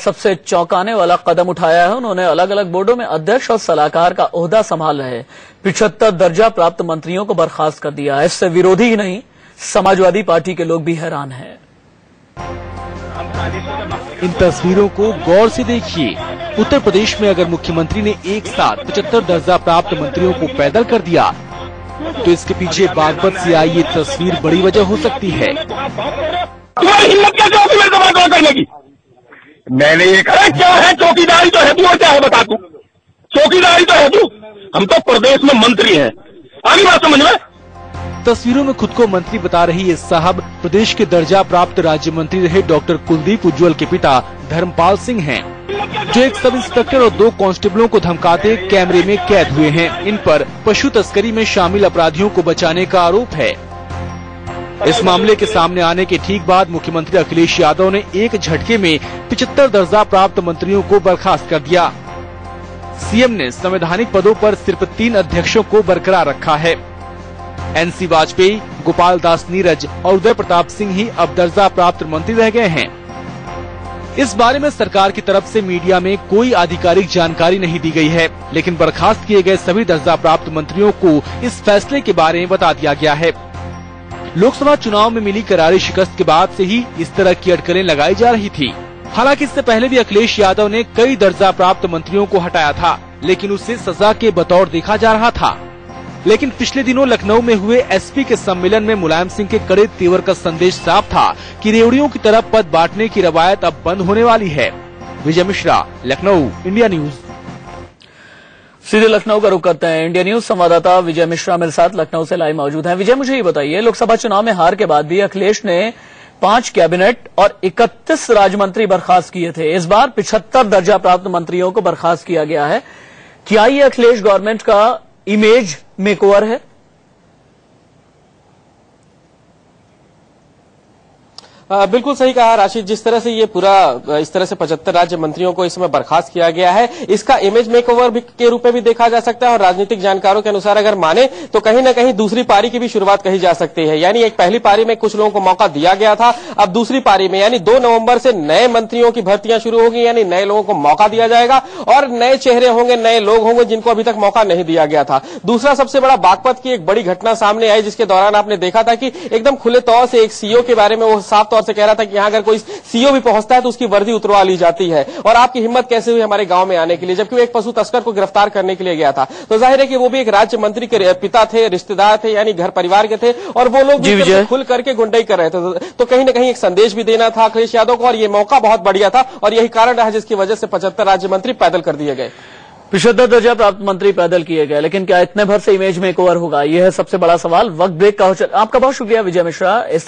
सबसे चौंकाने वाला कदम उठाया है। उन्होंने अलग अलग बोर्डों में अध्यक्ष और सलाहकार का ओहदा संभाल रहे 75 दर्जा प्राप्त मंत्रियों को बर्खास्त कर दिया है। इससे विरोधी ही नहीं, समाजवादी पार्टी के लोग भी हैरान हैं। इन तस्वीरों को गौर से देखिए। उत्तर प्रदेश में अगर मुख्यमंत्री ने एक साथ 75 दर्जा प्राप्त मंत्रियों को पैदल कर दिया तो इसके पीछे बागपत से आई ये तस्वीर बड़ी वजह हो सकती है। तुम्हारी हिम्मत कैसे होगी मेरे को बात करने की? मैंने ये कहा क्या है, चौकीदारी तो है तू, और क्या है बता तू? चौकीदारी तो है तू, हम तो प्रदेश में मंत्री हैं। आगे बात समझ में। तस्वीरों में खुद को मंत्री बता रही ये साहब प्रदेश के दर्जा प्राप्त राज्य मंत्री रहे डॉक्टर कुलदीप उज्ज्वल के पिता धर्मपाल सिंह हैं, जो एक सब इंस्पेक्टर और 2 कांस्टेबलों को धमकाते कैमरे में कैद हुए हैं। इन पर पशु तस्करी में शामिल अपराधियों को बचाने का आरोप है। इस मामले के सामने आने के ठीक बाद मुख्यमंत्री अखिलेश यादव ने एक झटके में 75 दर्जा प्राप्त मंत्रियों को बर्खास्त कर दिया। सीएम ने संवैधानिक पदों पर सिर्फ 3 अध्यक्षों को बरकरार रखा है। एनसी वाजपेयी, गोपाल दास नीरज और उदय प्रताप सिंह ही अब दर्जा प्राप्त मंत्री रह गए हैं। इस बारे में सरकार की तरफ से मीडिया में कोई आधिकारिक जानकारी नहीं दी गई है, लेकिन बर्खास्त किए गए सभी दर्जा प्राप्त मंत्रियों को इस फैसले के बारे में बता दिया गया है। लोकसभा चुनाव में मिली करारी शिकस्त के बाद से ही इस तरह की अटकलें लगाई जा रही थी। हालांकि इससे पहले भी अखिलेश यादव ने कई दर्जा प्राप्त मंत्रियों को हटाया था, लेकिन उसे सजा के बतौर देखा जा रहा था। लेकिन पिछले दिनों लखनऊ में हुए एसपी के सम्मेलन में मुलायम सिंह के कड़े तेवर का संदेश साफ था कि रेवड़ियों की तरफ पद बांटने की रवायत अब बंद होने वाली है। Vijay Mishra, Lucknow, India news. सीधे लखनऊ का रुख करते हैं। इंडिया न्यूज संवाददाता विजय मिश्रा मेरे साथ लखनऊ से लाइव मौजूद हैं। विजय, मुझे ये बताइए, लोकसभा चुनाव में हार के बाद भी अखिलेश ने 5 कैबिनेट और 31 राज्यमंत्री बर्खास्त किए थे। इस बार 75 दर्जा प्राप्त मंत्रियों को बर्खास्त किया गया है। क्या ये अखिलेश गवर्नमेंट का इमेज मेकओवर है? बिल्कुल सही कहा राशिद। जिस तरह से ये पूरा इस तरह से 75 राज्य मंत्रियों को इस समय बर्खास्त किया गया है, इसका इमेज मेकओवर के रूप में भी देखा जा सकता है। और राजनीतिक जानकारों के अनुसार अगर माने तो कहीं न कहीं दूसरी पारी की भी शुरुआत कही जा सकती है। यानी एक पहली पारी में कुछ लोगों को मौका दिया गया था, अब दूसरी पारी में यानी 2 नवंबर से नए मंत्रियों की भर्तियां शुरू होगी। यानी नए लोगों को मौका दिया जाएगा और नए चेहरे होंगे, नए लोग होंगे जिनको अभी तक मौका नहीं दिया गया था। दूसरा सबसे बड़ा बागपत की एक बड़ी घटना सामने आई, जिसके दौरान आपने देखा था कि एकदम खुले तौर से एक सीओ के बारे में वो साफ तौर से कह रहा था कि यहाँ अगर कोई सीओ भी पहुंचता है तो उसकी वर्दी उतरवा ली जाती है। और आपकी हिम्मत कैसे हुई हमारे गांव में आने के लिए, जबकि वो एक पशु तस्कर को गिरफ्तार करने के लिए गया था। तो जाहिर है कि वो भी एक राज्य मंत्री के पिता थे, रिश्तेदार थे, यानी घर परिवार के थे, और वो लोग भी खुल करके गुंडाई कर रहे थे। तो कहीं ना कहीं एक संदेश भी देना था अखिलेश यादव को, और ये मौका बहुत बढ़िया था और यही कारण रहा जिसकी वजह से 75 राज्य मंत्री पैदल कर दिए गए। 75 दर्जा प्राप्त मंत्री पैदल किए गए, लेकिन क्या इतने भर से इमेज मेकओवर होगा? यह है सबसे बड़ा सवाल। वक्त ब्रेक का हो। आपका बहुत शुक्रिया विजय मिश्रा। इस